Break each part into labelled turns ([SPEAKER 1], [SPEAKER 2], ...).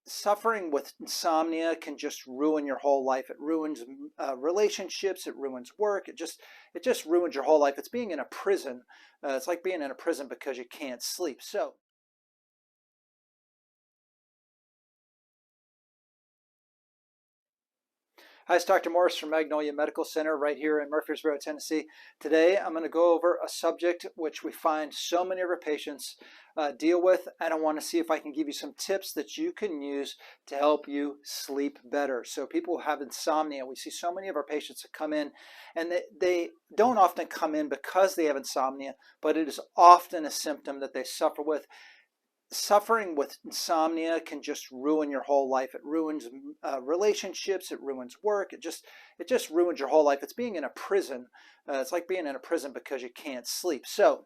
[SPEAKER 1] Suffering with insomnia can just ruin your whole life. It ruins relationships. It ruins work. It just ruins your whole life. It's being in a prison. It's like being in a prison because you can't sleep. So hi, it's Dr. Morris from Magnolia Medical Center right here in Murfreesboro, Tennessee. Today I'm going to go over a subject which we find so many of our patients deal with, and I want to see if I can give you some tips that you can use to help you sleep better. So people who have insomnia, we see so many of our patients that come in, and they don't often come in because they have insomnia, but it is often a symptom that they suffer with. Suffering with insomnia can just ruin your whole life. It ruins relationships. It ruins work. It just ruins your whole life. It's being in a prison. It's like being in a prison because you can't sleep. So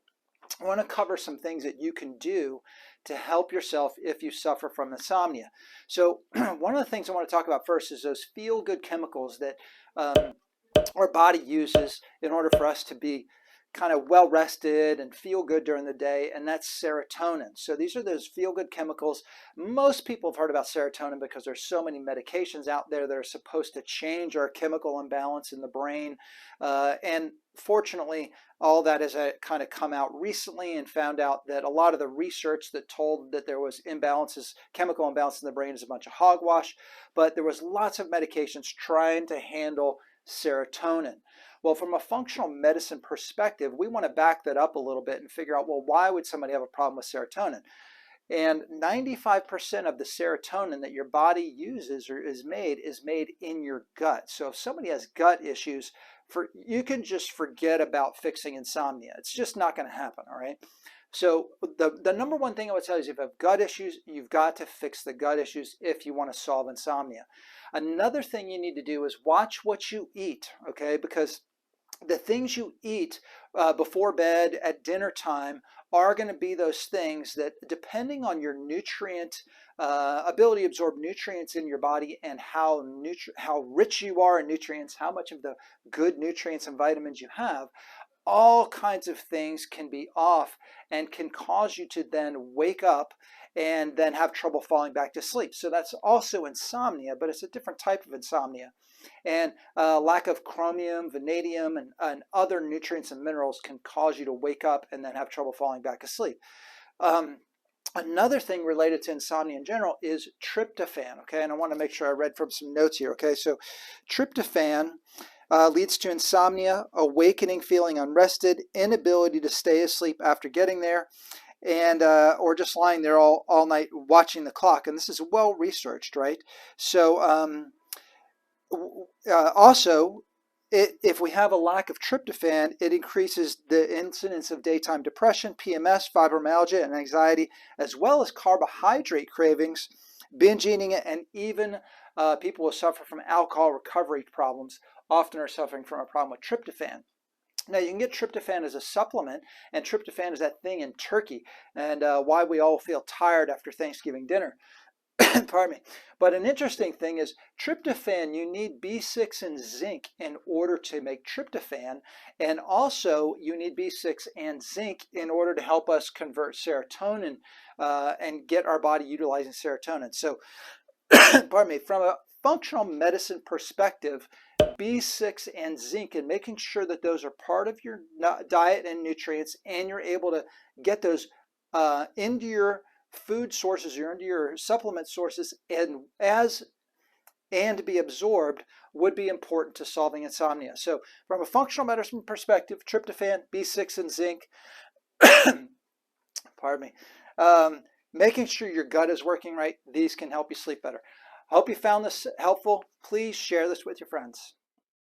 [SPEAKER 1] I want to cover some things that you can do to help yourself if you suffer from insomnia. So one of the things I want to talk about first is those feel-good chemicals that our body uses in order for us to be kind of well rested and feel good during the day, and that's serotonin. So these are those feel good chemicals. Most people have heard about serotonin because there's so many medications out there that are supposed to change our chemical imbalance in the brain, and fortunately all that has kind of come out recently, and found out that a lot of the research that told that there was imbalances, chemical imbalance in the brain, is a bunch of hogwash. But there was lots of medications trying to handle serotonin. Well, from a functional medicine perspective, we want to back that up a little bit and figure out, well, why would somebody have a problem with serotonin? And 95% of the serotonin that your body uses or is made in your gut. So if somebody has gut issues, you can just forget about fixing insomnia. It's just not going to happen, all right? So the number one thing I would tell you is if you have gut issues, you've got to fix the gut issues if you want to solve insomnia. Another thing you need to do is watch what you eat, okay? Because the things you eat before bed, at dinner time, are going to be those things that, depending on your nutrient ability to absorb nutrients in your body, and how rich you are in nutrients, how much of the good nutrients and vitamins you have, all kinds of things can be off and can cause you to then wake up and then have trouble falling back to sleep. So that's also insomnia, but it's a different type of insomnia. And lack of chromium, vanadium, and other nutrients and minerals can cause you to wake up and then have trouble falling back asleep. Another thing related to insomnia in general is tryptophan, okay? And I want to make sure I read from some notes here, okay? So tryptophan leads to insomnia, awakening, feeling unrested, inability to stay asleep after getting there, and or just lying there all night watching the clock. And this is well researched, right? So also, if we have a lack of tryptophan, it increases the incidence of daytime depression, PMS, fibromyalgia, and anxiety, as well as carbohydrate cravings, binge eating, and even people who suffer from alcohol recovery problems often are suffering from a problem with tryptophan. Now, you can get tryptophan as a supplement, and tryptophan is that thing in turkey, and why we all feel tired after Thanksgiving dinner. Pardon me. But an interesting thing is tryptophan, you need B6 and zinc in order to make tryptophan. And also you need B6 and zinc in order to help us convert serotonin and get our body utilizing serotonin. So, pardon me, from a functional medicine perspective, B6 and zinc, and making sure that those are part of your diet and nutrients, and you're able to get those into your food sources, you're into your supplement sources, and be absorbed, would be important to solving insomnia. So from a functional medicine perspective, tryptophan, B6 and zinc, pardon me, making sure your gut is working right, these can help you sleep better. I hope you found this helpful. Please share this with your friends.